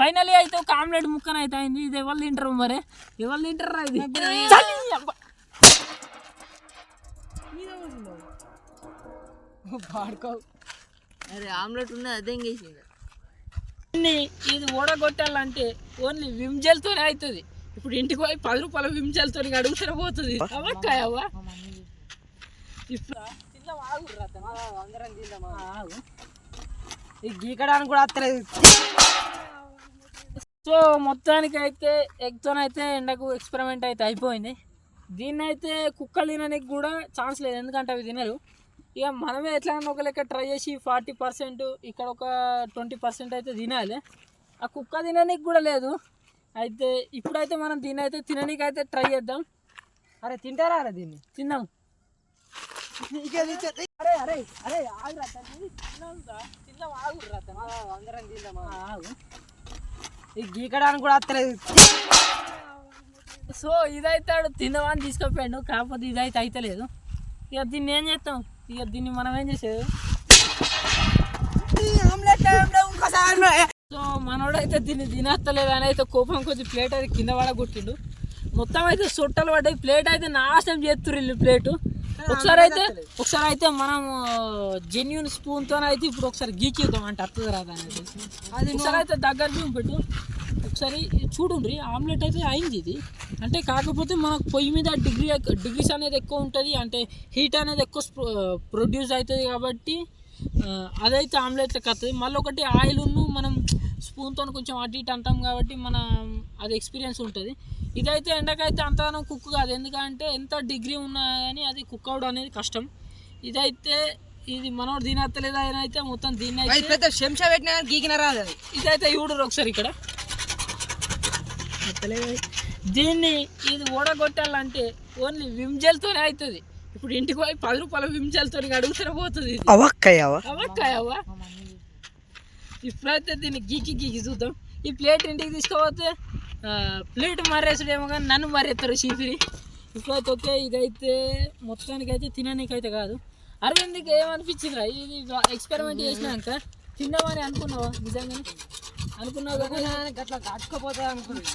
Finally అయితే ఒక omelette ముక్కన అయితే అయింది. ఇది ఎవరు తింటారు మరి, ఎవరు తింటారా ఇది? అరే ఆమ్లెట్ ఉన్నది అదే ఇంకేసింది. ఇది ఓడగొట్టాలంటే ఓన్లీ విమ్జల్తోనే అవుతుంది. ఇప్పుడు ఇంటికి పోయి 10 రూపాయల విమ్జల్తో అడుగుతారా పోతుంది. అవ్వకాయవ్వా అందరం గీకడానికి కూడా వస్తలేదు. సో మొత్తానికి అయితే ఎగ్తో అయితే ఎండకు ఎక్స్పెరిమెంట్ అయితే అయిపోయింది. దీన్ని అయితే కుక్కలు తినడానికి కూడా ఛాన్స్ లేదు, ఎందుకంటే అవి తినరు. ఇక మనమే ఎట్లా ఒక లెక్క ట్రై చేసి 40% ఇక్కడ ఒక 20% అయితే తినాలి. ఆ కుక్క తినడానికి కూడా లేదు. అయితే ఇప్పుడైతే మనం దీన్ని అయితే తినడానికి అయితే ట్రై చేద్దాం. అరే తింటారా? అరే దీన్ని తిందాం. అరే అరే అరే ఆగురా, తిందాం ఆగురా, అందరం తిందాం. ఆగు. ఈ గీకడానికి కూడా వస్తలేదు. సో ఇదైతే తిందామని తీసుకుపోయాడు, కాకపోతే ఇదైతే అయితలేదు. ఇక దీన్ని ఏం చేస్తాం, ఇక దీన్ని మనం ఏం చేసేది. సో మనోడైతే దీన్ని తినేస్తలేదు అని అయితే కోపం కొంచెం ప్లేట్ అయితే కింద పడగొట్టిండు. మొత్తం అయితే సొట్టలు పడ్డాయి. ప్లేట్ అయితే నాశనం చేస్తుర్రు ప్లేటు. ఒకసారి అయితే మనం జెన్యూన్ స్పూన్తో అయితే ఇప్పుడు ఒకసారి గీకిద్దాం అంటే అర్థం రాదా అనేది. ఒకసారి అయితే దగ్గర పెట్టు, ఒకసారి చూడండి. ఆమ్లెట్ అయితే అయింది ఇది. అంటే కాకపోతే మనకు పొయ్యి మీద డిగ్రీస్ అనేది ఎక్కువ ఉంటుంది, అంటే హీట్ అనేది ఎక్కువ ప్రొడ్యూస్ అవుతుంది కాబట్టి అదైతే ఆమ్లెట్లకు వస్తుంది. మళ్ళీ ఒకటి ఆయిల్ను మనం స్పూన్తో కొంచెం అటు ఇటు అంటాం కాబట్టి మన అది ఎక్స్పీరియన్స్ ఉంటుంది. ఇదైతే ఎండకైతే అంతగానం కుక్ కాదు, ఎందుకంటే ఎంత డిగ్రీ ఉన్నా కానీ అది కుక్ అవడం అనేది కష్టం. ఇదైతే ఇది మనోడు తినత్తలేదా అని అయితే మొత్తం దీన్ని అయితే చెంచా పెట్టినా గీకిన రాదు. ఇదైతే చూడరు ఒకసారి ఇక్కడ. దీన్ని ఇది ఓడగొట్టాలంటే ఓన్లీ విమ్జల్తోనే అవుతుంది. ఇప్పుడు ఇంటికి పోయి 10 రూపాయల విమ్జల్తో అడుగుతారా పోతుంది. అవ్వకాయవ్వా ఇప్పుడైతే దీన్ని గీకి చూద్దాం. ఈ ప్లేట్ ఇంటికి తీసుకోపోతే ప్లేట్ మర్రేసుడేమో కానీ నన్ను మర్రెత్తారు చీపిరి. ఇప్పుడైతే ఓకే, ఇదైతే మొత్తానికైతే తిననీకైతే కాదు. అరవింద్కి ఏమనిపించిందిరా ఇది ఎక్స్పెరిమెంట్ చేసినాక? తిన్నామని అనుకున్నావా? నిజంగానే అనుకున్నావు కానీ అట్లా కట్టుకోపోతా అనుకున్నాను.